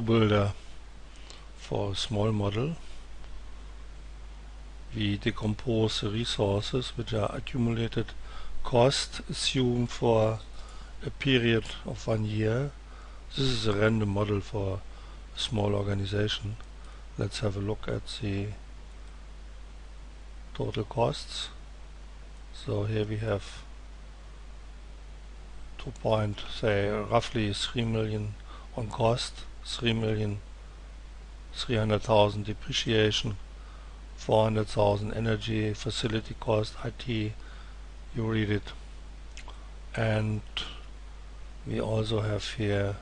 FlowBuilder for a small model. We decompose the resources which are accumulated cost assumed for a period of 1 year. This is a random model for a small organization. Let's have a look at the total costs. So here we have roughly 3 million on cost, 300,000 depreciation, 400,000 energy, facility cost, IT, you read it. And we also have here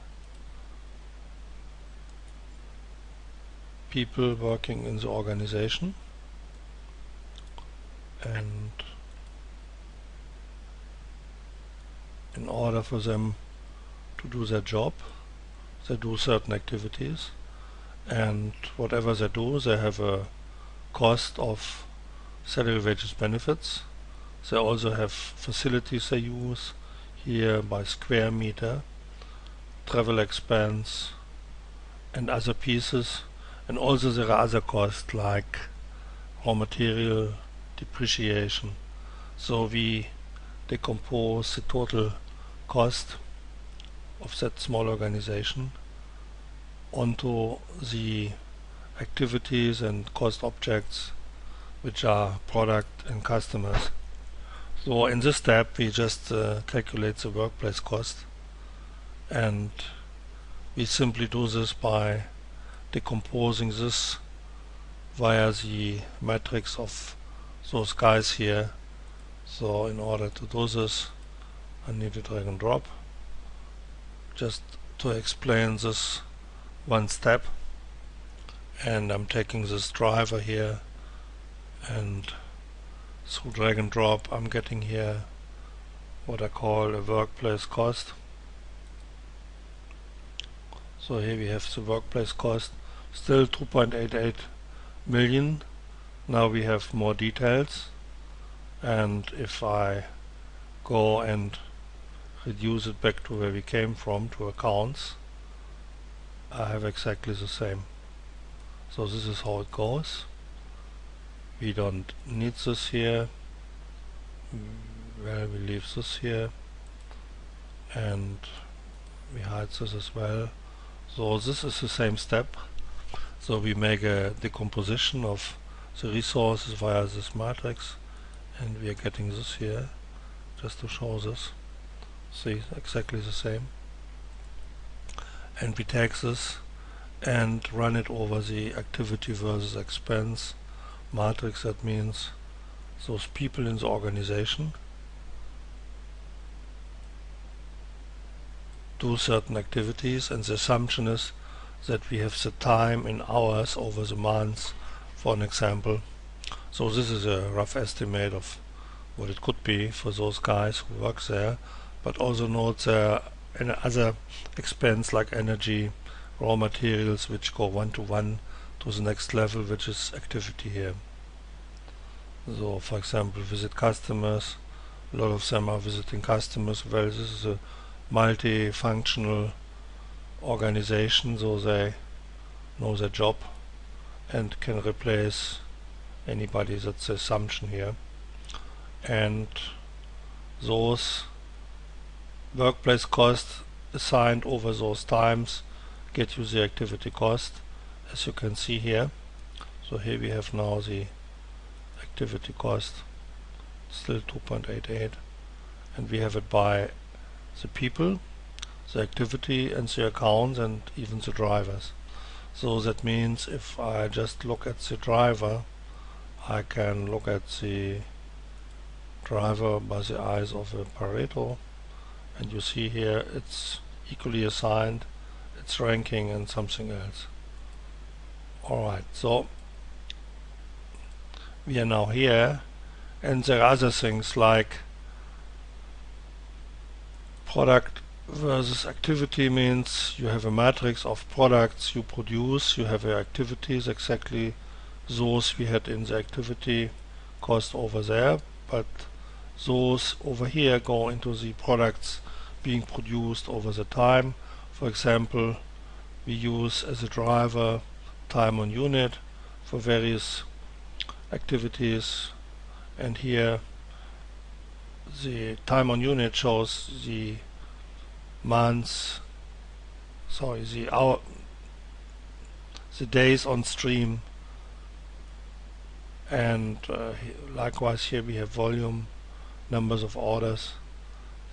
people working in the organization, and in order for them to do their job, they do certain activities, and whatever they do, they have a cost of salary, wages, benefits. They also have facilities they use here by square meter, travel expense and other pieces, and also there are other costs like raw material, depreciation. So we decompose the total cost of that small organization onto the activities and cost objects which are product and customers. So in this step we just calculate the workplace cost, and we simply do this by decomposing this via the matrix of those guys here. So in order to do this, I need to drag and drop just to explain this one step, and I'm taking this driver here, and through drag and drop I'm getting here what I call a workplace cost. So here we have the workplace cost, still 2.88 million. Now we have more details, and if I go and reduce it back to where we came from, to accounts, I have exactly the same. So this is how it goes. We don't need this here. Well, we leave this here, and we hide this as well. So this is the same step. So we make a decomposition of the resources via this matrix, and we are getting this here just to show this. See, exactly the same. And we take this and run it over the activity versus expense matrix. That means those people in the organization do certain activities, and the assumption is that we have the time in hours over the months, for an example. So this is a rough estimate of what it could be for those guys who work there, but also note there are other expense like energy, raw materials, which go one-to-one to the next level, which is activity here. So for example, visit customers, a lot of them are visiting customers. Well, this is a multifunctional organization, so they know their job and can replace anybody. That's the assumption here. And those workplace costs assigned over those times get you the activity cost, as you can see here. So here we have now the activity cost, still 2.88, and we have it by the people, the activity, and the accounts, and even the drivers. So that means if I just look at the driver, I can look at the driver by the eyes of a Pareto, and you see here it's equally assigned, its ranking, and something else. Alright, so we are now here, and there are other things like product versus activity. Means you have a matrix of products you produce, you have your activities, exactly those we had in the activity cost over there, but those over here go into the products being produced over the time. For example, we use as a driver time on unit for various activities, and here the time on unit shows the months, sorry, the days on stream, and likewise here we have volume, numbers of orders.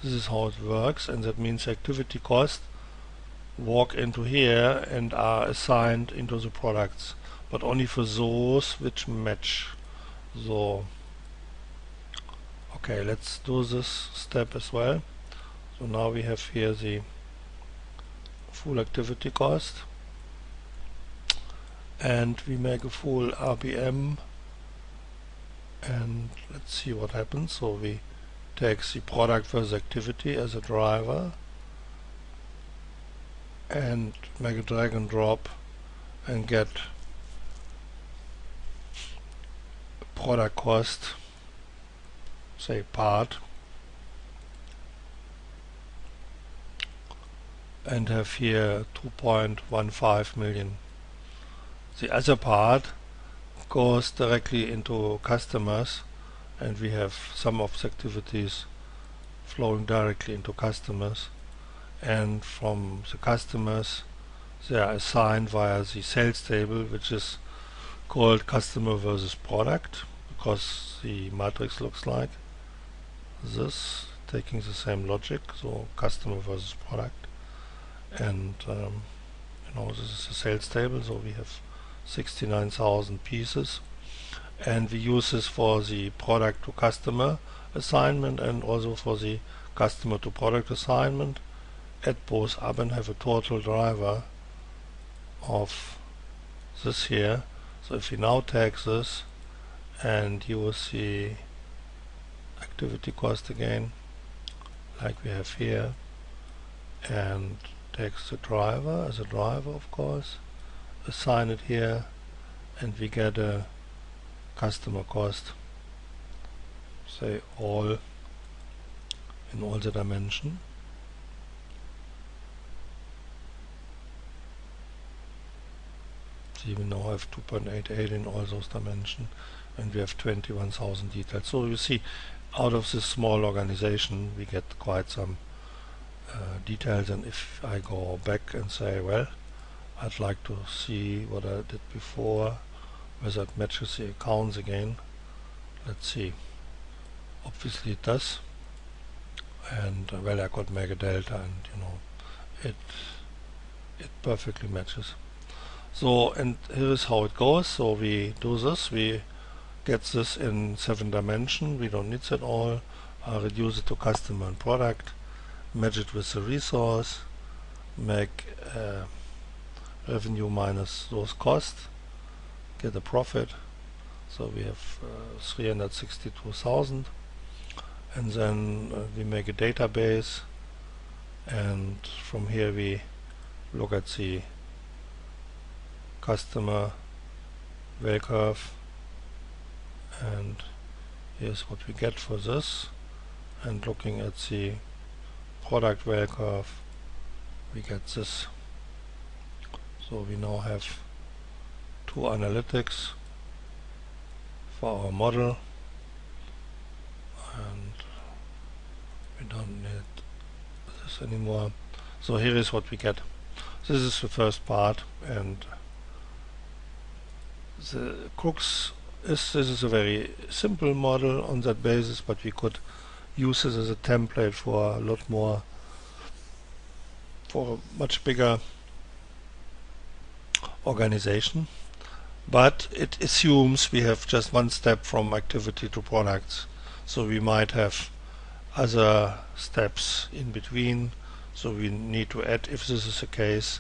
This is how it works, and that means activity cost walk into here and are assigned into the products, but only for those which match. So okay, let's do this step as well. So now we have here the full activity cost, and we make a full RPM, and let's see what happens. So we take the product versus activity as a driver and make a drag and drop and get product cost, say part, and have here 2.15 million. The other part goes directly into customers, and we have some of the activities flowing directly into customers, and from the customers they are assigned via the sales table, which is called customer versus product, because the matrix looks like this, taking the same logic, so customer versus product. And you know, this is a sales table, so we have 69,000 pieces, and we use this for the product to customer assignment and also for the customer to product assignment. Add both up and have a total driver of this here. So if we now take this and use the activity cost again, like we have here, and takes the driver as a driver, of course, assign it here, and we get a customer cost, say all in all the dimension. See, we now have 2.88 in all those dimensions, and we have 21,000 details. So you see, out of this small organization we get quite some details. And if I go back and say, well, I'd like to see what I did before, whether it matches the accounts again. Let's see. Obviously it does, and well, I could make a delta, and you know, it perfectly matches. So, and here is how it goes. So we do this, we get this in 7 dimensions, we don't need that all, reduce it to customer and product, match it with the resource, make revenue minus those costs, get a profit. So we have 362,000, and then we make a database, and from here we look at the customer value curve, and here's what we get for this, and looking at the product value curve we get this. So we now have 2 analytics for our model, and we don't need this anymore. So here is what we get. This is the first part, and the crux is, this is a very simple model on that basis, but we could use this as a template for a lot more, for a much bigger organization. But it assumes we have just one step from activity to products, so we might have other steps in between, so we need to add if this is the case.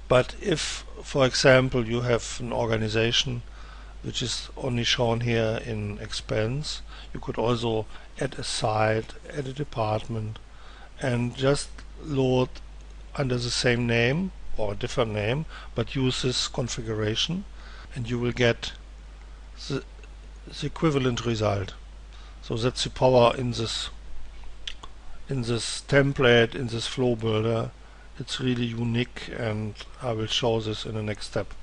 But if, for example, you have an organization which is only shown here in expense, you could also add a site, add a department, and just load under the same name or a different name, but use this configuration, and you will get the equivalent result. So that's the power in this template, in this FlowBuilder. it's really unique, and I will show this in the next step.